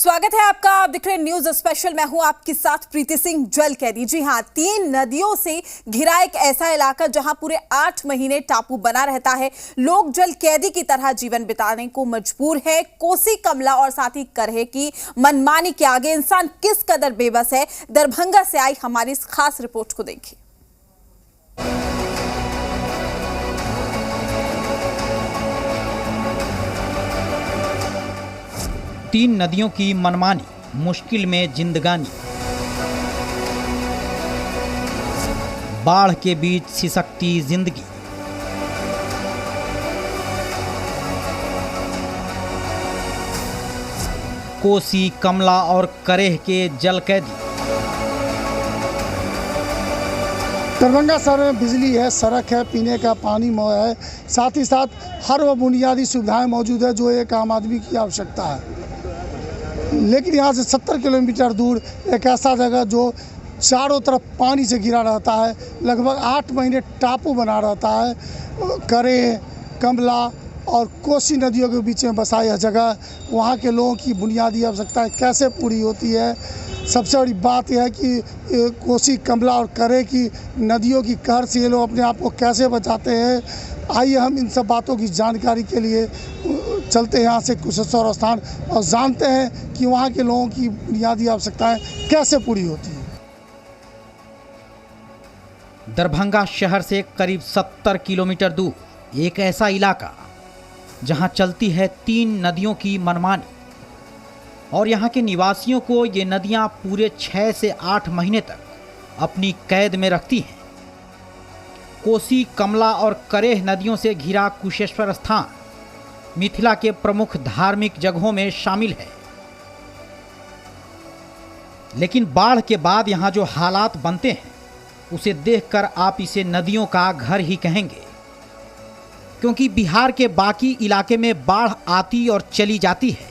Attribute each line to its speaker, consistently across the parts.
Speaker 1: स्वागत है आपका। आप देख रहे हैं न्यूज स्पेशल। मैं हूं आपके साथ प्रीति सिंह जल कैदी। जी हां, 3 नदियों से घिरा एक ऐसा इलाका जहां पूरे 8 महीने टापू बना रहता है। लोग जल कैदी की तरह जीवन बिताने को मजबूर है। कोसी, कमला और साथ ही करहे की मनमानी के आगे इंसान किस कदर बेबस है, दरभंगा से आई हमारी इस खास रिपोर्ट को देखिए।
Speaker 2: तीन नदियों की मनमानी, मुश्किल में जिंदगानी। बाढ़ के बीच सिसकती जिंदगी। कोसी, कमला और करेह के जल कैदी।
Speaker 3: दरभंगा शहर में बिजली है, सड़क है, पीने का पानी है, साथ ही साथ हर वो बुनियादी सुविधाएं मौजूद है जो एक आम आदमी की आवश्यकता है। लेकिन यहाँ से 70 किलोमीटर दूर एक ऐसा जगह जो चारों तरफ पानी से घिरा रहता है, लगभग 8 महीने टापू बना रहता है। करेह, कमला और कोसी नदियों के बीच में बसा यह जगह, वहाँ के लोगों की बुनियादी आवश्यकताएं कैसे पूरी होती है। सबसे बड़ी बात यह है कि कोसी, कमला और करेह की नदियों की कहर से ये लोग अपने आप को कैसे बचाते हैं। आइए हम इन सब बातों की जानकारी के लिए चलते हैं यहाँ से कुशेश्वर स्थान और जानते हैं कि वहाँ के लोगों की बुनियादी आवश्यकताएं कैसे पूरी होती हैं।
Speaker 2: दरभंगा शहर से करीब 70 किलोमीटर दूर एक ऐसा इलाका जहां चलती है 3 नदियों की मनमानी, और यहां के निवासियों को ये नदियां पूरे 6 से 8 महीने तक अपनी कैद में रखती हैं। कोसी, कमला और करेह नदियों से घिरा कुशेश्वर स्थान मिथिला के प्रमुख धार्मिक जगहों में शामिल है। लेकिन बाढ़ के बाद यहाँ जो हालात बनते हैं उसे देखकर आप इसे नदियों का घर ही कहेंगे, क्योंकि बिहार के बाकी इलाके में बाढ़ आती और चली जाती है।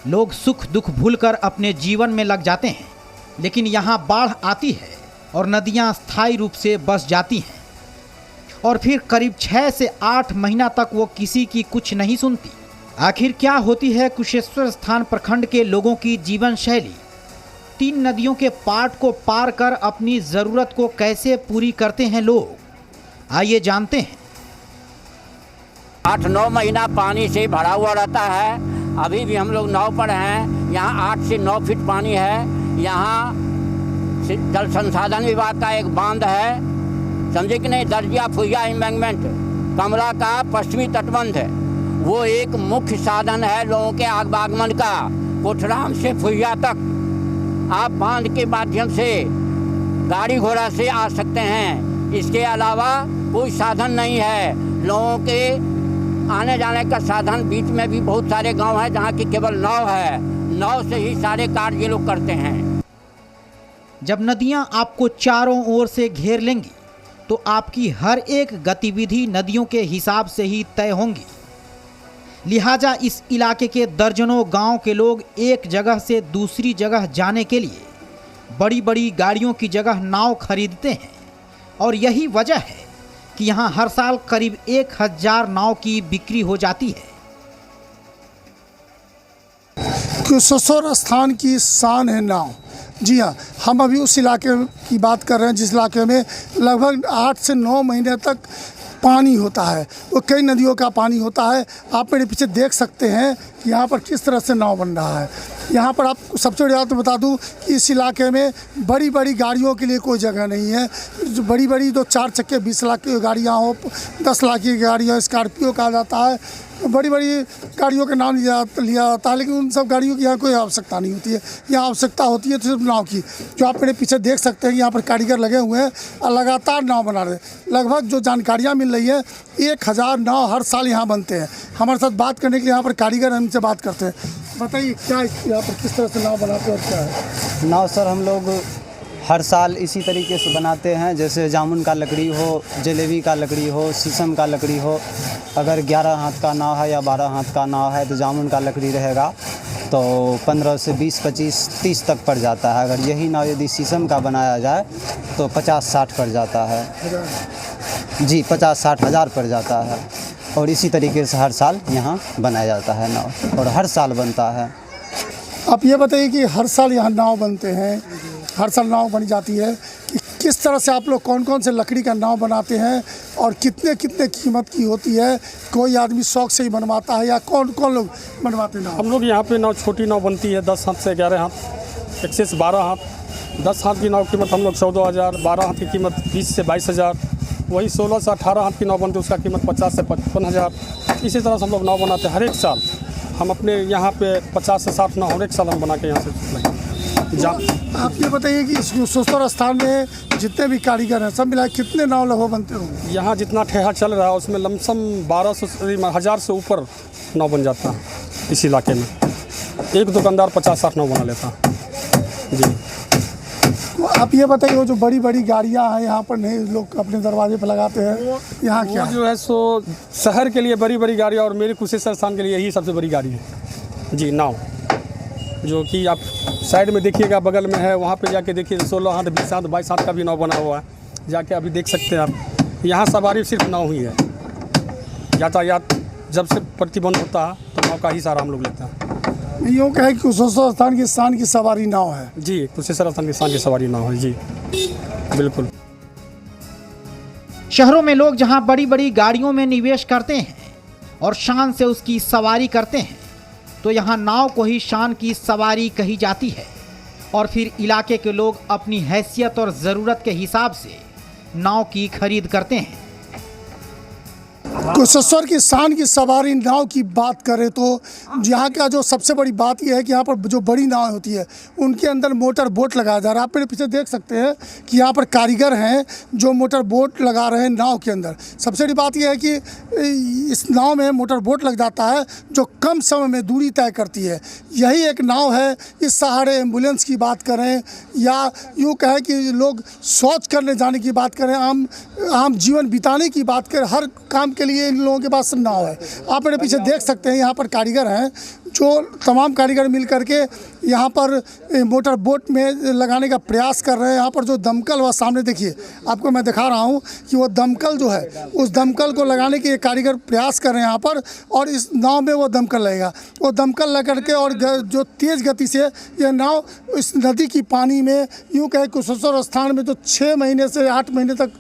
Speaker 2: लोग सुख दुख भूलकर अपने जीवन में लग जाते हैं, लेकिन यहाँ बाढ़ आती है और नदियाँ स्थायी रूप से बस जाती हैं, और फिर करीब 6 से 8 महीना तक वो किसी की कुछ नहीं सुनती। आखिर क्या होती है कुशेश्वर स्थान प्रखंड के लोगों की जीवन शैली? 3 नदियों के पाट को पार कर अपनी ज़रूरत को कैसे पूरी करते हैं लोग? आइए जानते हैं।
Speaker 4: 8-9 महीना पानी से भरा हुआ रहता है। अभी भी हम लोग नाव पर हैं। यहाँ 8 से 9 फीट पानी है। यहाँ जल संसाधन विभाग का एक बांध है, समझे कि नहीं, दर्जिया फुहिया एम्बैंकमेंट, कमला का पश्चिमी तटबंध है। वो एक मुख्य साधन है लोगों के आगमन का। कोठराम से फुहिया तक आप बांध के माध्यम से गाड़ी घोड़ा से आ सकते हैं। इसके अलावा कोई साधन नहीं है। लोगों के आने जाने का साधन, बीच में भी बहुत सारे गांव हैं जहां की केवल नाव है। नाव से ही सारे कार्य ये लोग करते हैं।
Speaker 2: जब नदियां आपको चारों ओर से घेर लेंगी तो आपकी हर एक गतिविधि नदियों के हिसाब से ही तय होंगी। लिहाजा इस इलाके के दर्जनों गांव के लोग एक जगह से दूसरी जगह जाने के लिए बड़ी बड़ी गाड़ियों की जगह नाव खरीदते हैं, और यही वजह है कि यहाँ हर साल करीब 1000 नाव की बिक्री हो जाती है।
Speaker 3: कुशेश्वर स्थान की शान है नाव। जी हाँ, हम अभी उस इलाके की बात कर रहे हैं जिस इलाके में लगभग 8 से 9 महीने तक पानी होता है। वो कई नदियों का पानी होता है। आप मेरे पीछे देख सकते हैं कि यहाँ पर किस तरह से नाव बन रहा है। यहाँ पर आप सबसे बड़ी बात बता दूँ कि इस इलाके में बड़ी बड़ी गाड़ियों के लिए कोई जगह नहीं है। जो बड़ी बड़ी जो 4 चक्के 20 लाख की गाड़ियाँ हो, 10 लाख की गाड़ियाँ, स्कॉर्पियो कहा जाता है, बड़ी बड़ी गाड़ियों के नाम लिया जाता है। लेकिन उन सब गाड़ियों की यहाँ कोई आवश्यकता नहीं होती है। यहाँ आवश्यकता होती है तो सिर्फ नाव की। जो आप मेरे पीछे देख सकते हैं कि यहाँ पर कारीगर लगे हुए हैं और लगातार नाव बना रहे हैं। लगभग जो जानकारियाँ मिल रही है 1000 नाव हर साल यहाँ बनते हैं। हमारे साथ बात करने के लिए यहाँ पर कारीगर हमसे बात करते हैं। बताइए क्या यहाँ पर किस तरह से नाव बनाते हैं और क्या है?
Speaker 5: नाव सर हम लोग हर साल इसी तरीके से बनाते हैं, जैसे जामुन का लकड़ी हो, जलेबी का लकड़ी हो, शीशम का लकड़ी हो। अगर 11 हाथ का नाव है या 12 हाथ का नाव है तो जामुन का लकड़ी रहेगा तो 15 से 20, 25, 30 तक पड़ जाता है। अगर यही नाव यदि शीशम का बनाया जाए तो 50-60 पड़ जाता है। जी 50-60 हज़ार पड़ जाता है। और इसी तरीके से हर साल यहाँ बनाया जाता है नाव, और हर साल बनता है।
Speaker 3: आप ये बताइए कि हर साल यहाँ नाव बनते हैं, हर साल नाव बनी जाती है, कि किस तरह से आप लोग कौन कौन से लकड़ी का नाव बनाते हैं और कितने कितने कीमत की होती है? कोई आदमी शौक से ही बनवाता है या कौन कौन लोग बनवाते हैं नाव?
Speaker 6: हम लोग यहाँ पे नाव छोटी नाव बनती है 10 हाथ से 11 हाथ, 1 से 12 हाथ। 10 हाथ की नाव की कीमत हम लोग 14,000, 12 हाथ की कीमत 20 से 22,000, वही 16 से 18 हाथ की नाव बनती है, उसका कीमत 50 से 55,000। इसी तरह से हम लोग नाव बनाते हैं हर एक साल। हम अपने यहाँ पे 50 से 60 नाव हर एक साल हम बना के यहाँ से
Speaker 3: आप ये बताइए कि इस कुशेश्वर स्थान में जितने भी कारीगर हैं सब मिला कितने नाव लगभग बनते होंगे?
Speaker 6: यहाँ जितना ठेहा चल रहा है उसमें लमसम 1200 से ऊपर नाव बन जाता है इस इलाके में। एक दुकानदार 50-60 नाव बना लेता है जी।
Speaker 3: तो आप ये बताइए वो जो बड़ी बड़ी गाड़ियाँ हैं यहाँ पर नहीं लोग अपने दरवाजे पर लगाते हैं, यहाँ क्या
Speaker 6: वो जो है सो शहर के लिए बड़ी बड़ी गाड़ियाँ और मेरे कुशेश्वर स्थान के लिए यही सबसे बड़ी गाड़ी है जी, नाव। जो कि आप साइड में देखिएगा बगल में है, वहाँ पे जाके देखिए 16 हाथ 20 हाथ 22 हाथ का भी नाव बना हुआ है, जाके अभी देख सकते हैं आप। यहाँ सवारी सिर्फ नाव ही है, यातायात जब से प्रतिबंध होता है तो नाव का ही सहारा हम लोग लेते हैं।
Speaker 3: यूँ कहे कि कुशेश्वर स्थान की सवारी नाव है
Speaker 6: जी, कुशेश्वर स्थान की सवारी नाव है जी, बिल्कुल।
Speaker 2: शहरों में लोग जहां बड़ी बड़ी गाड़ियों में निवेश करते हैं और शान से उसकी सवारी करते हैं, तो यहाँ नाव को ही शान की सवारी कही जाती है और फिर इलाके के लोग अपनी हैसियत और ज़रूरत के हिसाब से नाव की खरीद करते हैं।
Speaker 3: कुशेश्वर की शान की सवारी नाव की बात करें तो यहाँ का जो सबसे बड़ी बात यह है कि यहाँ पर जो बड़ी नाव होती है उनके अंदर मोटर बोट लगाया जा रहा है। आप मेरे पीछे देख सकते हैं कि यहाँ पर कारीगर हैं जो मोटर बोट लगा रहे हैं नाव के अंदर। सबसे बड़ी बात यह है कि इस नाव में मोटर बोट लग जाता है जो कम समय में दूरी तय करती है। यही एक नाव है। इस सहारे एम्बुलेंस की बात करें या यूँ कहें कि लोग शौच करने जाने की बात करें, आम जीवन बिताने की बात करें, हर काम के लिए इन लोगों के पास नाव है। आप मेरे पीछे देख सकते हैं यहाँ पर कारीगर हैं जो तमाम कारीगर मिल करके यहाँ पर मोटर बोट में लगाने का प्रयास कर रहे हैं। यहाँ पर जो दमकल वह सामने देखिए, आपको मैं दिखा रहा हूँ कि वो दमकल जो है उस दमकल को लगाने के कारीगर प्रयास कर रहे हैं यहाँ पर, और इस नाव में वो दमकल लगेगा। वो दमकल लग करके और जो तेज़ गति से यह नाव इस नदी की पानी में यूँ कहे कुशेश्वर स्थान में जो 6 महीने से 8 महीने तक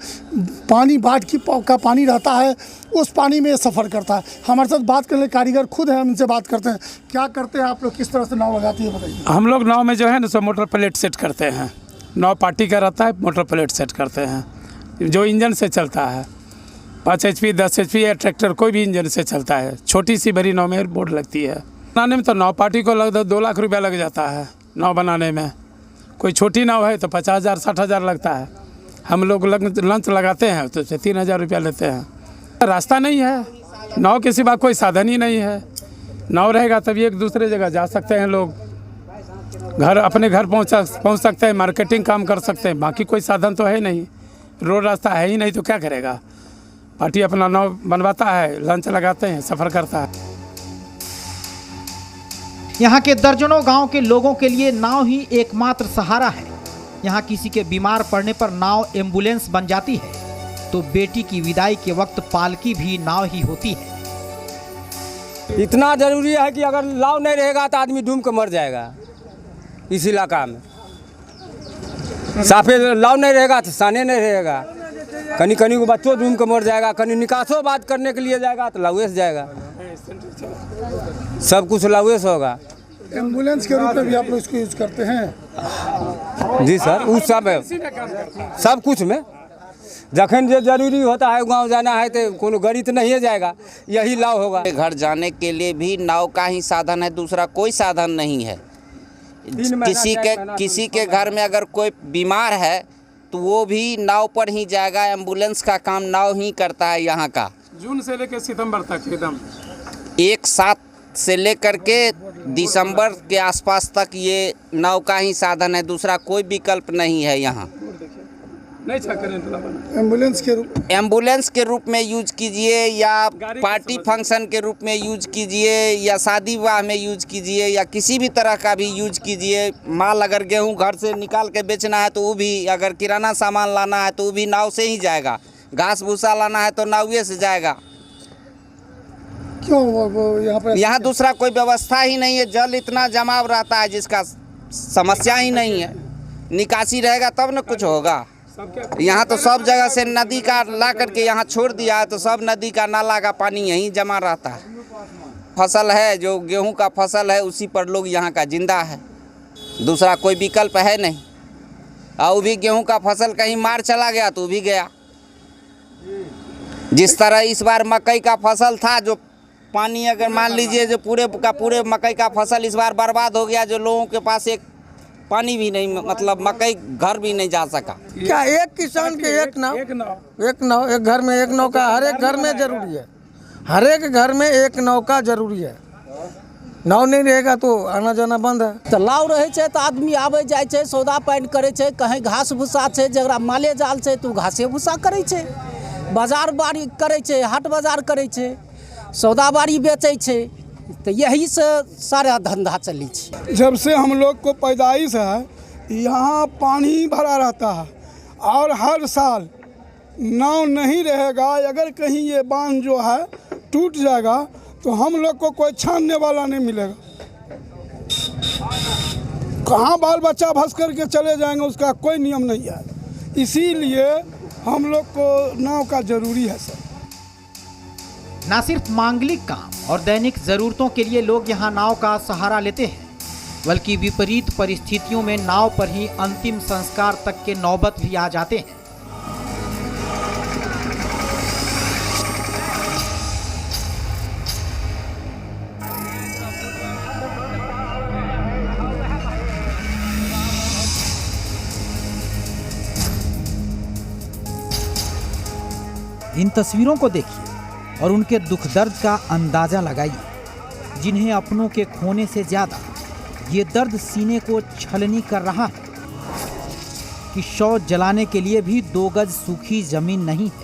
Speaker 3: पानी बाढ़ का पानी रहता है उस पानी में सफ़र करता है। हमारे साथ बात करने कारीगर खुद हैं, हम इनसे बात करते हैं। क्या करते हैं आप लोग, किस तरह से नाव लगाती है बताइए?
Speaker 7: हम लोग नाव में जो है ना सो मोटर प्लेट सेट करते हैं। नाव पार्टी का रहता है, मोटर प्लेट सेट करते हैं जो इंजन से चलता है। 5 HP 10 HP या ट्रैक्टर कोई भी इंजन से चलता है। छोटी सी बड़ी नाव में बोट लगती है। बनाने में तो नाव पार्टी को लगभग 2 लाख रुपया लग जाता है नाव बनाने में। कोई छोटी नाव है तो 50,000 60,000 लगता है। हम लोग लंच लगाते हैं तो 3,000 रुपया लेते हैं। रास्ता नहीं है, नाव के सिवा कोई साधन ही नहीं है। नाव रहेगा तभी एक दूसरे जगह जा सकते हैं लोग, अपने घर पहुंच सकते हैं, मार्केटिंग काम कर सकते हैं। बाकी कोई साधन तो है नहीं, रोड रास्ता है ही नहीं तो क्या करेगा। पार्टी अपना नाव बनवाता है, लंच लगाते हैं, सफ़र करता है।
Speaker 2: यहाँ के दर्जनों गांव के लोगों के लिए नाव ही एकमात्र सहारा है। यहाँ किसी के बीमार पड़ने पर नाव एम्बुलेंस बन जाती है, तो बेटी की विदाई के वक्त पालकी भी नाव ही होती है।
Speaker 8: इतना ज़रूरी है कि अगर नाव नहीं रहेगा तो आदमी डूब कर मर जाएगा। इस इलाका में साफे नाव नहीं रहेगा तो साने नहीं रहेगा। कहीं कहीं को बच्चों डूब कर मर जाएगा, कहीं निकासों बात करने के लिए जाएगा तो लाउएस जाएगा, सब कुछ लाउएस होगा।
Speaker 3: एम्बुलेंस के रूप में भी आप लोग इसको यूज़ करते हैं?
Speaker 8: जी सर, उस सब कुछ में जखन जो जरूरी होता है गांव जाना है तो कोनो गाड़ी तो नहीं जाएगा, यही नाव होगा।
Speaker 9: घर जाने के लिए भी नाव का ही साधन है, दूसरा कोई साधन नहीं है। किसी के घर में अगर कोई बीमार है तो वो भी नाव पर ही जाएगा। एम्बुलेंस का काम नाव ही करता है यहाँ का।
Speaker 7: जून से लेकर सितंबर तक एकदम
Speaker 9: 7 से लेकर के दिसंबर के आसपास तक ये नाव का ही साधन है, दूसरा कोई विकल्प नहीं है यहाँ। एम्बुलेंस के रूप में यूज कीजिए या पार्टी फंक्शन के रूप में यूज कीजिए या शादी विवाह में यूज कीजिए या किसी भी तरह का भी यूज कीजिए। माल अगर गेहूं घर से निकाल के बेचना है तो वो भी, अगर किराना सामान लाना है तो वो भी नाव से ही जाएगा। घास भूसा लाना है तो नावे से जाएगा।
Speaker 3: क्यों वो यहाँ पर
Speaker 9: यहाँ दूसरा कोई व्यवस्था ही नहीं है, जल इतना जमाव रहता है जिसका समस्या ही नहीं है। निकासी रहेगा तब न कुछ होगा। यहाँ तो सब जगह से नदी का ला करके यहाँ छोड़ दिया है, तो सब नदी का नाला का पानी यहीं जमा रहता है। फसल है जो गेहूं का फसल है, उसी पर लोग यहाँ का जिंदा है, दूसरा कोई विकल्प है नहीं। और भी गेहूं का फसल कहीं मार चला गया तो भी गया। जिस तरह इस बार मकई का फसल था, जो पानी अगर मान लीजिए जो पूरे का पूरे मकई का फसल इस बार बर्बाद हो गया, जो लोगों के पास एक पानी भी नहीं, मतलब मकई घर भी नहीं जा सका।
Speaker 10: क्या एक किसान के एक नाव एक घर में एक नौका हर एक घर में जरूरी है। हर एक घर में एक नौका जरूरी है। नाव नहीं रहेगा तो आना जाना बंद है।
Speaker 11: तालाब रहे छे तो आदमी आवे जाए छे, सौदा पानी करे छे, कहीं घास भूसा छे, जरा माले जाल छे तो घासे भूसा करे छे, बाजार बाड़ी करे छे, हाट बाजार करे छे, सौदा बाड़ी बेचे छे, तो यही से सारा धंधा चली छे।
Speaker 12: जब से हम लोग को पैदाइश है यहाँ पानी भरा रहता है और हर साल नाव नहीं रहेगा। अगर कहीं ये बांध जो है टूट जाएगा तो हम लोग को कोई छानने वाला नहीं मिलेगा। कहाँ बाल बच्चा भस करके चले जाएंगे उसका कोई नियम नहीं है। इसीलिए हम लोग को नाव का जरूरी है सर।
Speaker 2: न सिर्फ मांगलिक काम और दैनिक जरूरतों के लिए लोग यहाँ नाव का सहारा लेते हैं, बल्कि विपरीत परिस्थितियों में नाव पर ही अंतिम संस्कार तक के नौबत भी आ जाते हैं। इन तस्वीरों को देखिए और उनके दुख दर्द का अंदाजा लगाइए, जिन्हें अपनों के खोने से ज्यादा ये दर्द सीने को छलनी कर रहा है कि शौच जलाने के लिए भी 2 गज सूखी जमीन नहीं है।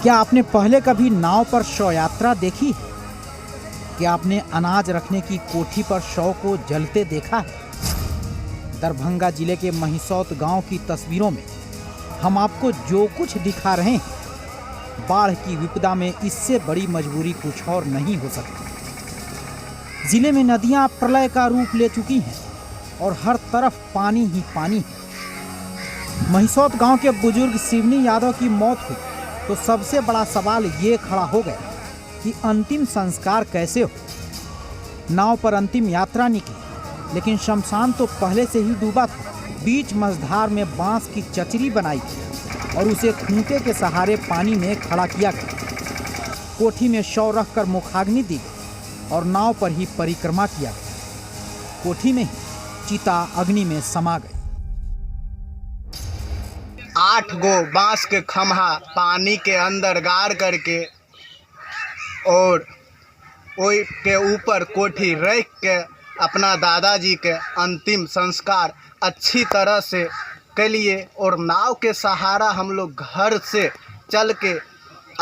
Speaker 2: क्या आपने पहले कभी नाव पर शव यात्रा देखी है? क्या आपने अनाज रखने की कोठी पर शव को जलते देखा है? दरभंगा जिले के महिसौत गांव की तस्वीरों में हम आपको जो कुछ दिखा रहे हैं, बाढ़ की विपदा में इससे बड़ी मजबूरी कुछ और नहीं हो सकती। जिले में नदियां प्रलय का रूप ले चुकी हैं और हर तरफ पानी ही पानी है। महिसौत गांव के बुजुर्ग शिवनी यादव की मौत हुई तो सबसे बड़ा सवाल ये खड़ा हो गया कि अंतिम संस्कार कैसे हो। नाव पर अंतिम यात्रा निकली, लेकिन शमशान तो पहले से ही डूबा था। बीच मझधार में बांस की चचरी बनाई और उसे खूंटे के सहारे पानी में खड़ा किया गया। कोठी में शव रखकर मुखाग्नि दी गई और नाव पर ही परिक्रमा किया गया। कोठी में ही चिता अग्नि में समा गई।
Speaker 13: 8 गो बांस के खम्हा पानी के अंदर गाड़ करके और ओई के ऊपर कोठी रख के अपना दादाजी के अंतिम संस्कार अच्छी तरह से के लिए और नाव के सहारा हम लोग घर से चल के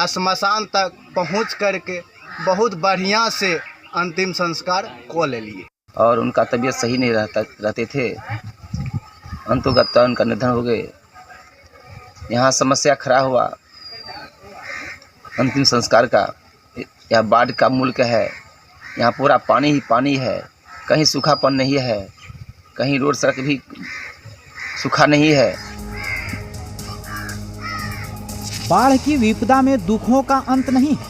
Speaker 13: श्मशान तक पहुंच करके बहुत बढ़िया से अंतिम संस्कार को ले लिए।
Speaker 14: और उनका तबीयत सही नहीं रहते थे, अंततः उनका निधन हो गए। यहाँ समस्या खड़ा हुआ अंतिम संस्कार का। यह बाढ़ का मुल्क है, यहाँ पूरा पानी ही पानी है, कहीं सूखापन नहीं है, कहीं रोड सड़क भी सूखा नहीं है।
Speaker 2: बाढ़ की विपदा में दुखों का अंत नहीं है,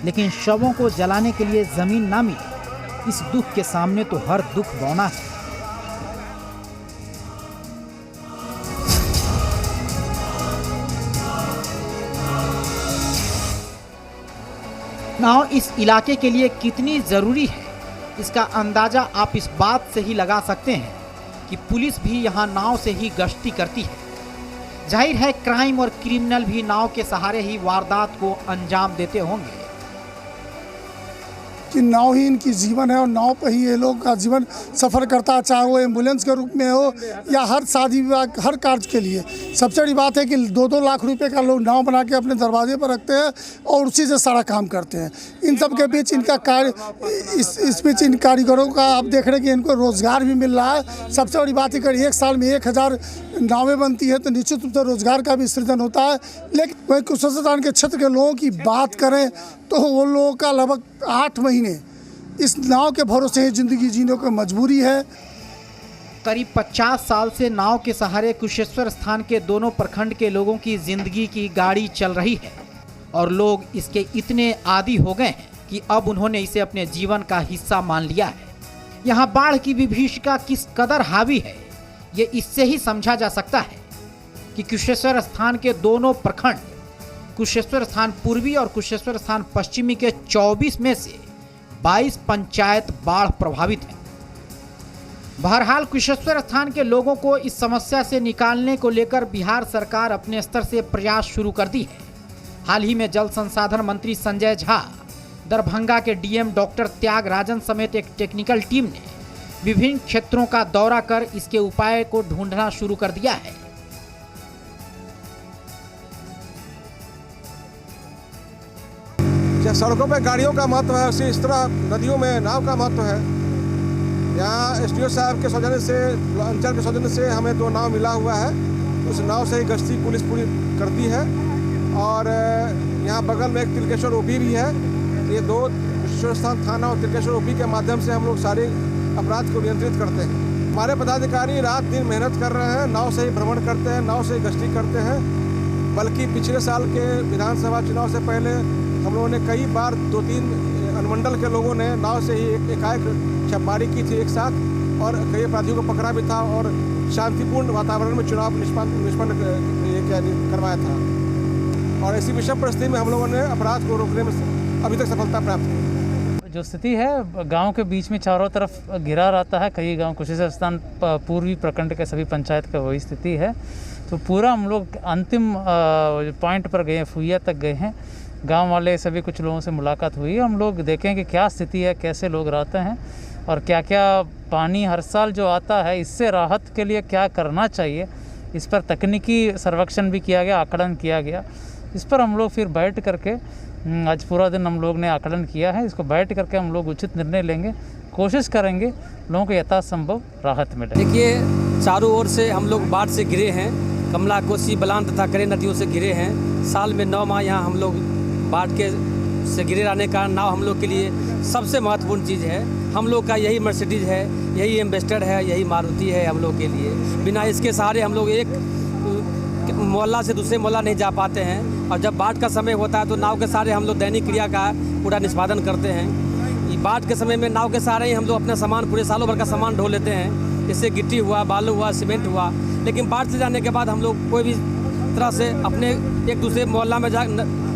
Speaker 2: लेकिन शवों को जलाने के लिए जमीन ना मिले, इस दुख के सामने तो हर दुख बौना है। नाव इस इलाके के लिए कितनी जरूरी है, इसका अंदाजा आप इस बात से ही लगा सकते हैं कि पुलिस भी यहाँ नाव से ही गश्ती करती है। जाहिर है क्राइम और क्रिमिनल भी नाव के सहारे ही वारदात को अंजाम देते होंगे।
Speaker 3: कि नाव ही इनकी जीवन है और नाव पर ही ये लोग का जीवन सफ़र करता है, चाहे वो एम्बुलेंस के रूप में हो या हर शादी विवाह हर कार्य के लिए। सबसे बड़ी बात है कि 2-2 लाख रुपए का लोग नाव बना के अपने दरवाजे पर रखते हैं और उसी से सारा काम करते हैं। इन सब के बीच इनका कार्य इस बीच इन कारीगरों का आप देख रहे हैं कि इनको रोज़गार भी मिल रहा है। सबसे बड़ी बात है कि 1 साल में 1000 नावें बनती है तो निश्चित रूप से रोजगार का भी सृजन होता है। लेकिन वही कुशेश्वर के क्षेत्र के लोगों की बात करें तो वो लोगों का लगभग 8 महीने इस नाव के भरोसे ही ज़िंदगी जीने को मजबूरी है।
Speaker 2: करीब 50 साल से नाव के सहारे कुशेश्वर स्थान के दोनों प्रखंड के लोगों की जिंदगी की गाड़ी चल रही है और लोग इसके इतने आदी हो गए हैं कि अब उन्होंने इसे अपने जीवन का हिस्सा मान लिया है। यहाँ बाढ़ की विभीषिका किस कदर हावी है ये इससे ही समझा जा सकता है कि कुशेश्वर स्थान के दोनों प्रखंड कुशेश्वर स्थान पूर्वी और कुशेश्वर स्थान पश्चिमी के 24 में से 22 पंचायत बाढ़ प्रभावित है। बहरहाल कुशेश्वर स्थान के लोगों को इस समस्या से निकालने को लेकर बिहार सरकार अपने स्तर से प्रयास शुरू कर दी है। हाल ही में जल संसाधन मंत्री संजय झा, दरभंगा के डीएम डॉक्टर त्यागराजन समेत एक टेक्निकल टीम ने विभिन्न क्षेत्रों का दौरा कर इसके उपाय को ढूंढना शुरू कर दिया है।
Speaker 15: जैसे सड़कों पर गाड़ियों का महत्व है उसी इस तरह नदियों में नाव का महत्व है। यहाँ एसडीओ साहब के सौजन्य से, अंचल के सौजन्य से हमें 2 नाव मिला हुआ है। उस नाव से ही गश्ती पुलिस पूरी करती है और यहाँ बगल में एक तिलकेश्वर ओपी भी है। ये 2 कुशेश्वर स्थान थाना और तिलकेश्वर ओपी के माध्यम से हम लोग सारे अपराध को नियंत्रित करते हैं। हमारे पदाधिकारी रात दिन मेहनत कर रहे हैं, नाव से ही भ्रमण करते हैं, नाव से ही गश्ती करते हैं। बल्कि पिछले साल के विधानसभा चुनाव से पहले हम लोगों ने कई बार 2-3 अनुमंडल के लोगों ने नाव से ही एकाएक छापेमारी की थी एक साथ और कई अपराधियों को पकड़ा भी था और शांतिपूर्ण वातावरण में चुनाव निष्पन्न करवाया था। और ऐसी विषम परिस्थिति में हम लोगों ने अपराध को रोकने में अभी तक सफलता प्राप्त की।
Speaker 16: जो स्थिति है गांव के बीच में चारों तरफ घिरा रहता है। कई गांव कुशेश्वर स्थान पूर्वी प्रखंड के सभी पंचायत का वही स्थिति है। तो पूरा हम लोग अंतिम पॉइंट पर गए, फुइया तक गए हैं। गांव वाले सभी कुछ लोगों से मुलाकात हुई। हम लोग देखें कि क्या स्थिति है, कैसे लोग रहते हैं और क्या क्या पानी हर साल जो आता है इससे राहत के लिए क्या करना चाहिए। इस पर तकनीकी सर्वेक्षण भी किया गया, आकलन किया गया। इस पर हम लोग फिर बैठ करके आज पूरा दिन हम लोग ने आकलन किया है। इसको बैठ करके हम लोग उचित निर्णय लेंगे, कोशिश करेंगे लोगों को यथासंभव राहत मिले।
Speaker 6: देखिए, चारों ओर से हम लोग बाढ़ से घिरे हैं। कमला, कोसी, बलान तथा करें नदियों से घिरे हैं। साल में 9 माह यहाँ हम लोग बाढ़ के से घिरे रहने का नाव हम लोग के लिए सबसे महत्वपूर्ण चीज़ है। हम लोग का यही मर्सिडीज है, यही एम्बेसडर है, यही मारुति है हम लोग के लिए। बिना इसके सहारे हम लोग एक मोहल्ला से दूसरे मोहल्ला नहीं जा पाते हैं। और जब बाढ़ का समय होता है तो नाव के सहारे हम लोग दैनिक क्रिया का पूरा निष्पादन करते हैं। बाढ़ के समय में नाव के सहारे ही हम लोग अपना सामान, पूरे सालों भर का सामान ढो लेते हैं। जैसे गिट्टी हुआ, बालू हुआ, सीमेंट हुआ। लेकिन बाढ़ से जाने के बाद हम लोग कोई भी तरह से अपने एक दूसरे मोहल्ला में जा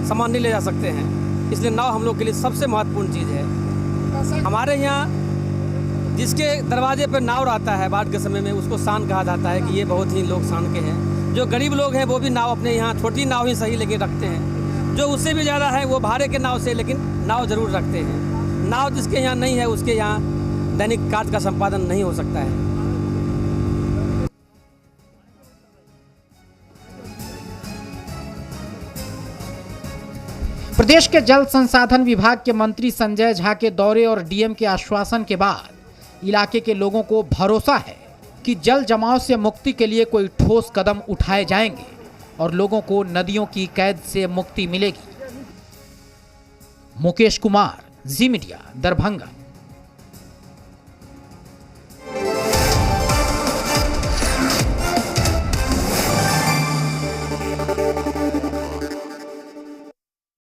Speaker 6: सामान नहीं ले जा सकते हैं। इसलिए नाव हम लोग के लिए सबसे महत्वपूर्ण चीज़ है। हमारे यहाँ जिसके दरवाजे पर नाव रहता है बाढ़ के समय में उसको शान कहा जाता है कि ये बहुत ही लोग शान के हैं। जो गरीब लोग हैं वो भी नाव अपने यहाँ, छोटी नाव ही सही लेकिन रखते हैं। जो उससे भी ज़्यादा है वो भाड़े के नाव से लेकिन नाव ज़रूर रखते हैं। नाव जिसके यहाँ नहीं है उसके यहाँ दैनिक कार्य का संपादन नहीं हो सकता है।
Speaker 2: प्रदेश के जल संसाधन विभाग के मंत्री संजय झा के दौरे और डीएम के आश्वासन के बाद इलाके के लोगों को भरोसा है कि जल जमाव से मुक्ति के लिए कोई ठोस कदम उठाए जाएंगे और लोगों को नदियों की कैद से मुक्ति मिलेगी। मुकेश कुमार, जी मीडिया, दरभंगा।